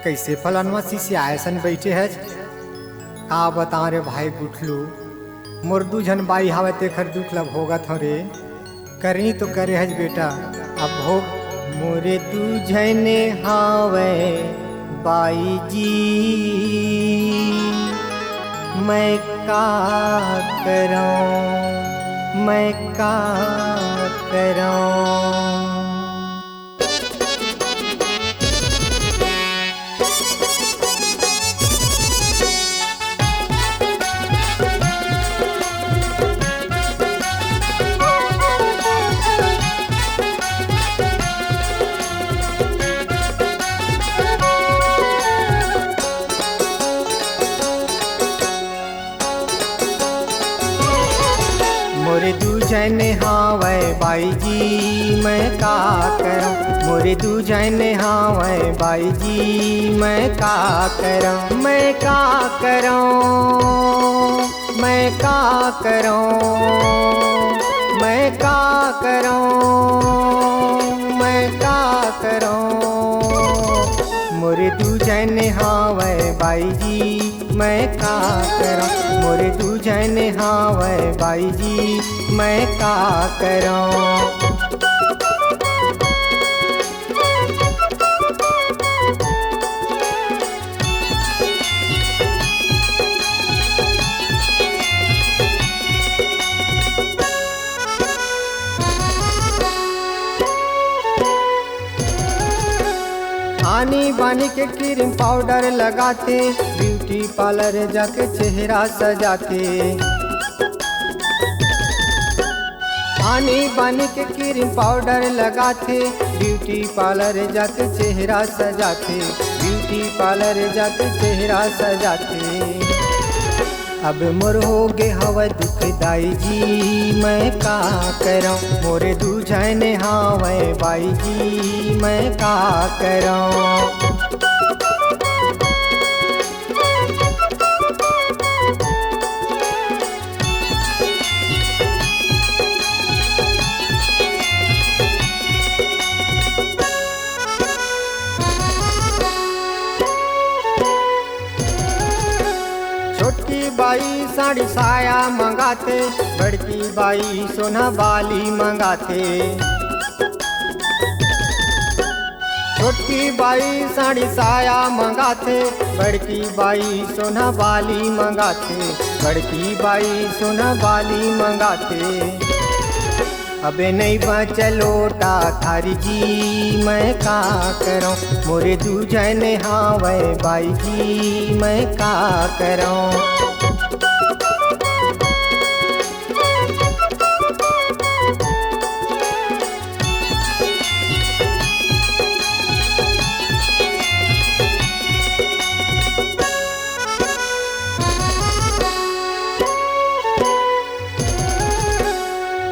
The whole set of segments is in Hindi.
कैसे फलानवा शिष्य ऐसन बैठे है का बता रे भाई गुठलू मोर दू झन बाई हावे तेखर दुख लब होगा थोरे करनी तो करे हज बेटा अब भोग मोरे दू झने हावे बाई जी मैं का करूं मैं का करूं। मोरे दू जने हावे बाई जी मैं का करूं मोरे दू जने हावे बाई जी मैं का करूं मैं का करूं मैं का करूं मैं का करूं मैं का करूं। मोरे दू जने हावे बाई जी मैं का करूं मोरे दू जने हावे बाई जी मैं का करूं। आनी बानी के क्रीम पाउडर लगाते ब्यूटी पार्लर जाके चेहरा सजाते आनी बानी के क्रीम पाउडर लगाते ब्यूटी पार्लर जाके चेहरा सजाते ब्यूटी पार्लर जाके चेहरा सजाते। अब मोर हो गे हवा दुखदाई जी मैं का करूं मोरे दू जने हावे बाई जी मैं का करूं। छोटकी बाई साड़ी साया मंगाते बड़की बाई सोना बाली मंगाते छोटकी बाई साड़ी साया मंगाते बड़की बाई सोना बाली मंगाते बड़की बाई सोना बाली मंगाते। अबे नहीं बचलोटा थारी जी मैं का करूं मोरे दू जने हावे बाई जी मैं का करूं।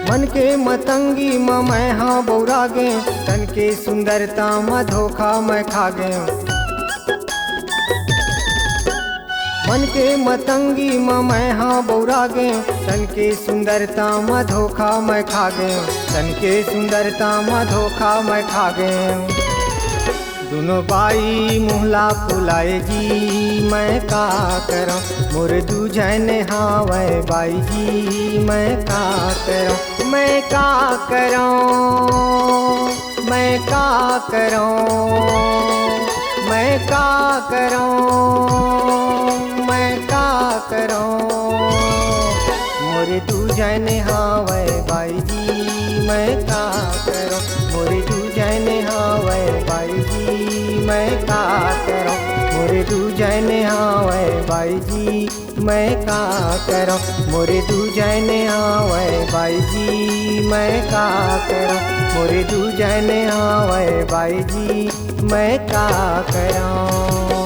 मन के मतंगी मैं हाँ बौरा गे तन के सुंदरता में धोखा मैं खा गए मन के मतंगी मैं हाँ बौरा गे तन के सुंदरता में धोखा मैं खा गए तन के सुंदरता में धोखा मैं खा गए। दोनों बाई मुहला फुलाए जी मैं का करूं मोरे दू जने हावे बाई जी मैं का करूं मैं का करूं मैं का करूं मैं का करूं मैं का करूं। मोरे दू जने हावे बाई जी मैं का करूं मोरे दू जने हावे बाई जी मैं का करूं मोरे दू जने हावे बाई जी मैं का करूं मोरे दू जने हावे बाई जी मैं का करूं मोरे दू जने हावे बाई जी मैं का करूं।